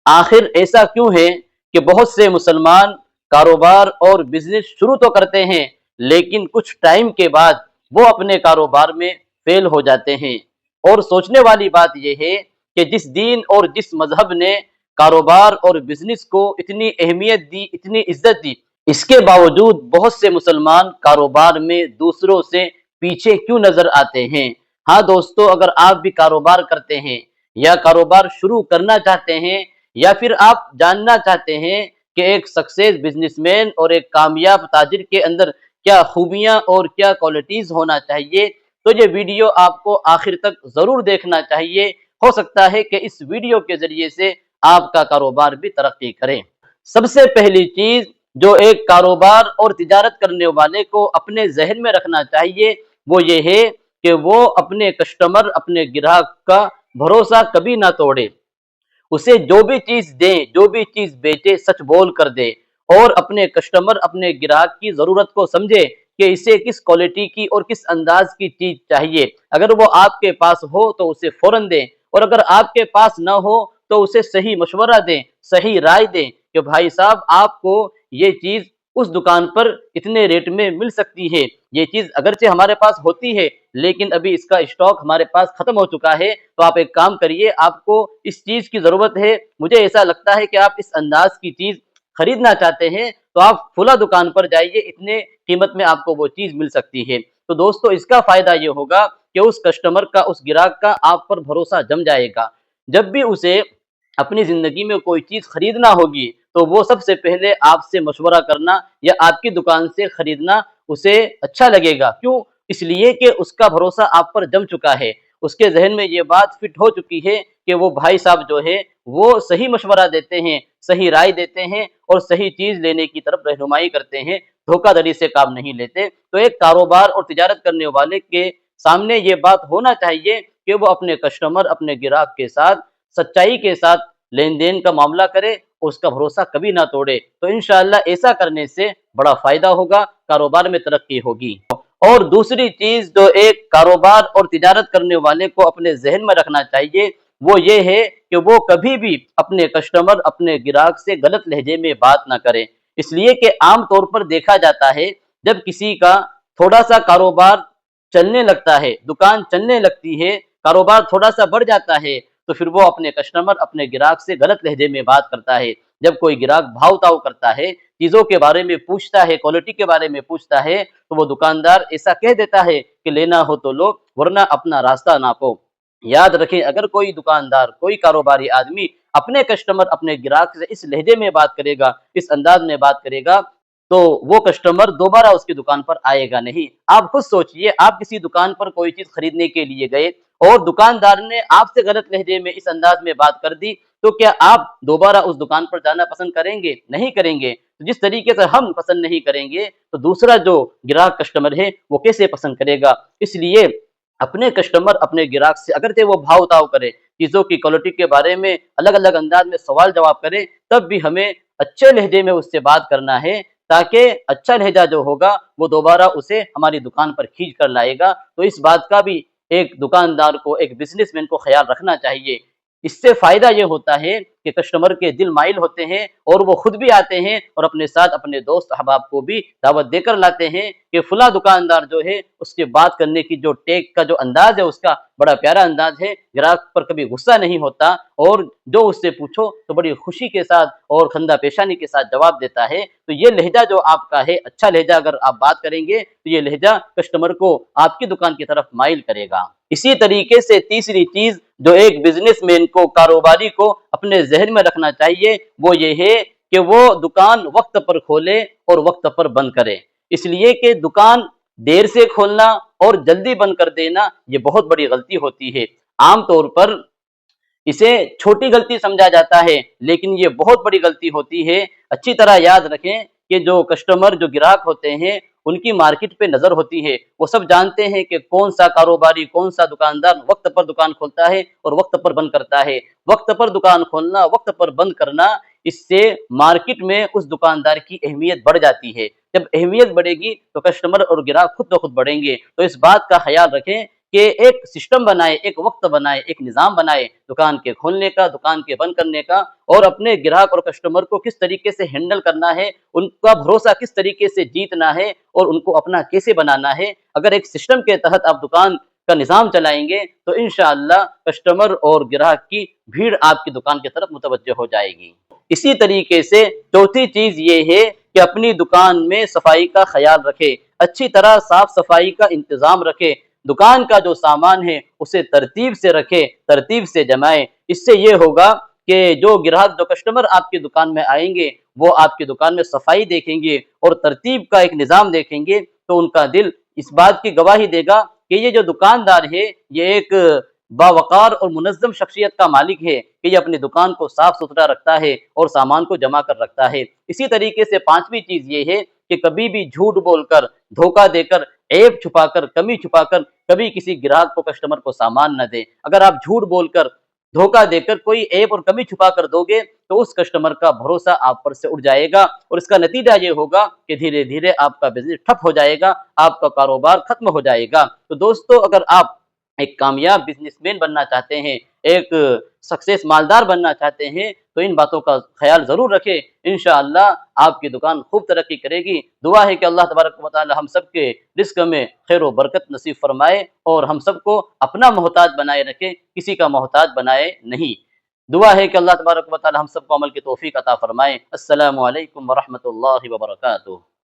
आखिर ऐसा क्यों है कि बहुत से मुसलमान कारोबार और बिजनेस शुरू तो करते हैं, लेकिन कुछ टाइम के बाद वो अपने कारोबार में फेल हो जाते हैं। और सोचने वाली बात यह है कि जिस दीन और जिस मजहब ने कारोबार और बिजनेस को इतनी अहमियत दी, इतनी इज्जत दी, इसके बावजूद बहुत से मुसलमान कारोबार में दूसरों से पीछे क्यों नजर आते हैं। हाँ दोस्तों, अगर आप भी कारोबार करते हैं या कारोबार शुरू करना चाहते हैं, या फिर आप जानना चाहते हैं कि एक सक्सेस बिजनेसमैन और एक कामयाब ताजिर के अंदर क्या खूबियां और क्या क्वालिटीज होना चाहिए, तो ये वीडियो आपको आखिर तक जरूर देखना चाहिए। हो सकता है कि इस वीडियो के जरिए से आपका कारोबार भी तरक्की करे। सबसे पहली चीज जो एक कारोबार और तिजारत करने वाले को अपने जहन में रखना चाहिए, वो ये है कि वो अपने कस्टमर, अपने ग्राहक का भरोसा कभी ना तोड़े। उसे जो भी चीज दे, जो भी चीज बेचे, सच बोल कर दे, और अपने कस्टमर, अपने ग्राहक की जरूरत को समझे कि इसे किस क्वालिटी की और किस अंदाज की चीज चाहिए। अगर वो आपके पास हो तो उसे फौरन दें, और अगर आपके पास ना हो तो उसे सही मशवरा दें, सही राय दें कि भाई साहब, आपको ये चीज उस दुकान पर इतने रेट में मिल सकती है। ये चीज अगरचे हमारे पास होती है, लेकिन अभी इसका स्टॉक हमारे पास खत्म हो चुका है, तो आप एक काम करिए, आपको इस चीज की जरूरत है, मुझे ऐसा लगता है कि आप इस अंदाज की चीज खरीदना चाहते हैं, तो आप फुला दुकान पर जाइए, इतने कीमत में आपको वो चीज मिल सकती है। तो दोस्तों, इसका फायदा ये होगा कि उस कस्टमर का, उस ग्राहक का आप पर भरोसा जम जाएगा। जब भी उसे अपनी जिंदगी में कोई चीज खरीदना होगी, तो वो सबसे पहले आपसे मशवरा करना या आपकी दुकान से खरीदना उसे अच्छा लगेगा। क्यों? इसलिए कि उसका भरोसा आप पर जम चुका है। उसके जहन में ये बात फिट हो चुकी है कि वो भाई साहब जो है वो सही मशवरा देते हैं, सही राय देते हैं और सही चीज लेने की तरफ रहनुमाई करते हैं, धोखाधड़ी से काम नहीं लेते। तो एक कारोबार और तिजारत करने वाले के सामने ये बात होना चाहिए कि वो अपने कस्टमर, अपने ग्राहक के साथ सच्चाई के साथ लेन देन का मामला करे और उसका भरोसा कभी ना तोड़े। तो इंशाअल्लाह ऐसा करने से बड़ा फायदा होगा, कारोबार में तरक्की होगी। और दूसरी चीज जो एक कारोबार और तिजारत करने वाले को अपने जहन में रखना चाहिए, वो ये है कि वो कभी भी अपने कस्टमर, अपने ग्राहक से गलत लहजे में बात ना करे। इसलिए कि आम तौर पर देखा जाता है, जब किसी का थोड़ा सा कारोबार चलने लगता है, दुकान चलने लगती है, कारोबार थोड़ा सा बढ़ जाता है, तो फिर वो अपने कस्टमर, अपने ग्राहक से गलत लहजे में बात करता है। जब कोई ग्राहक भाव ताव करता है, चीजों के बारे में पूछता है, क्वालिटी के बारे में पूछता है, तो वो दुकानदार ऐसा कह देता है कि लेना हो तो लो, वरना अपना रास्ता नापो। याद रखें, अगर कोई दुकानदार, कोई कारोबारी आदमी अपने कस्टमर, अपने ग्राहक से इस लहजे में बात करेगा, इस अंदाज में बात करेगा, तो वो कस्टमर दोबारा उसकी दुकान पर आएगा नहीं। आप खुद सोचिए, आप किसी दुकान पर कोई चीज खरीदने के लिए गए और दुकानदार ने आपसे गलत लहजे में, इस अंदाज में बात कर दी, तो क्या आप दोबारा उस दुकान पर जाना पसंद करेंगे? नहीं करेंगे। तो जिस तरीके से हम पसंद नहीं करेंगे, तो दूसरा जो ग्राहक कस्टमर है वो कैसे पसंद करेगा। इसलिए अपने कस्टमर, अपने ग्राहक से अगर वो भाव ताव करे, चीजों की क्वालिटी के बारे में अलग अलग अंदाज में सवाल जवाब करे, तब भी हमें अच्छे लहजे में उससे बात करना है, ताकि अच्छा लहजा जो होगा वो दोबारा उसे हमारी दुकान पर खींच कर लाएगा। तो इस बात का भी एक दुकानदार को, एक बिजनेसमैन को ख्याल रखना चाहिए। इससे फायदा ये होता है कि कस्टमर के दिल माइल होते हैं और वो खुद भी आते हैं और अपने साथ अपने दोस्त अहबाब को भी दावत देकर लाते हैं कि फला दुकानदार जो है उसके बात करने की जो टेक का जो अंदाज है, उसका बड़ा प्यारा अंदाज है, ग्राहक पर कभी गुस्सा नहीं होता, और जो उससे पूछो तो बड़ी खुशी के साथ और खंदा पेशानी के साथ जवाब देता है। तो ये लहजा जो आपका है, अच्छा लहजा अगर आप बात करेंगे, तो ये लहजा कस्टमर को आपकी दुकान की तरफ माइल करेगा। इसी तरीके से तीसरी चीज जो एक बिजनेसमैन को, कारोबारी को अपने जहन में रखना चाहिए, वो ये है कि वो दुकान वक्त पर खोले और वक्त पर बंद करे। इसलिए कि दुकान देर से खोलना और जल्दी बंद कर देना ये बहुत बड़ी गलती होती है। आमतौर पर इसे छोटी गलती समझा जाता है, लेकिन ये बहुत बड़ी गलती होती है। अच्छी तरह याद रखें कि जो कस्टमर, जो ग्राहक होते हैं, उनकी मार्केट पे नजर होती है। वो सब जानते हैं कि कौन सा कारोबारी, कौन सा दुकानदार वक्त पर दुकान खोलता है और वक्त पर बंद करता है। वक्त पर दुकान खोलना, वक्त पर बंद करना, इससे मार्केट में उस दुकानदार की अहमियत बढ़ जाती है। जब अहमियत बढ़ेगी तो कस्टमर और ग्राहक खुद ब खुद बढ़ेंगे। तो इस बात का ख्याल रखें کہ ایک سسٹم بنائے، ایک وقت بنائے، ایک نظام بنائے دکان کے کھولنے کا، دکان کے بند کرنے کا، اور اپنے گراہک اور کسٹمر کو کس طریقے سے ہینڈل کرنا ہے، ان کا بھروسہ کس طریقے سے جیتنا ہے اور ان کو اپنا کیسے بنانا ہے۔ اگر ایک سسٹم کے تحت آپ دکان کا نظام چلائیں گے تو انشاءاللہ کسٹمر اور گراہک کی بھیڑ آپ کی دکان کی طرف متوجہ ہو جائے گی۔ اسی طریقے سے چوتھی چیز یہ ہے کہ اپنی دکان میں صفائی کا خیال رکھے، اچھی طرح صاف صفائی کا انتظام رکھے، دکان کا جو سامان ہے اسے ترتیب سے رکھے، ترتیب سے جمائے۔ اس سے یہ ہوگا کہ جو گراہک، جو کسٹمر آپ کی دکان میں آئیں گے وہ آپ کی دکان میں صفائی دیکھیں گے اور ترتیب کا ایک نظام دیکھیں گے تو ان کا دل اس بات کی گواہی دے گا کہ یہ جو دکاندار ہے یہ ایک باوقار اور منظم شخصیت کا مالک ہے، کہ یہ اپنی دکان کو صاف ستھرا رکھتا ہے اور سامان کو جمع کر رکھتا ہے۔ اسی طریقے سے پانچویں چیز یہ ہے کہ کبھی بھی جھوٹ بول کر، دھوکہ دے کر، عیب چھپا کر، کمی چھپا کر کبھی کسی گراہک کو، کسٹمر کو سامان نہ دے۔ اگر آپ جھوٹ بول کر، دھوکہ دے کر کوئی عیب اور کمی چھپا کر دو گے تو اس کسٹمر کا بھروسہ آپ پر سے اٹھ جائے گا، اور اس کا نتیجہ یہ ہوگا کہ دھیرے دھیرے آپ کا بزنس ٹھپ ہو جائے گا، آپ کا کاروبار ختم ہو جائے گا۔ تو دوستو، اگر آپ ایک کامیاب بزنس مین بننا چاہتے ہیں، ایک سکسیس مالدار بننا چاہتے ہیں تو ان باتوں کا خیال ضرور رکھیں، انشاءاللہ آپ کی دکان خوب ترقی کرے گی۔ دعا ہے کہ اللہ تبارک و تعالی ہم سب کے رزق میں خیر و برکت نصیب فرمائے اور ہم سب کو اپنا محتاج بنائے رکھے، کسی کا محتاج بنائے نہیں۔ دعا ہے کہ اللہ تبارک و تعالی ہم سب کو عمل کی توفیق عطا فرمائے۔ السلام علیکم ورحمۃ اللہ وبرکاتہ۔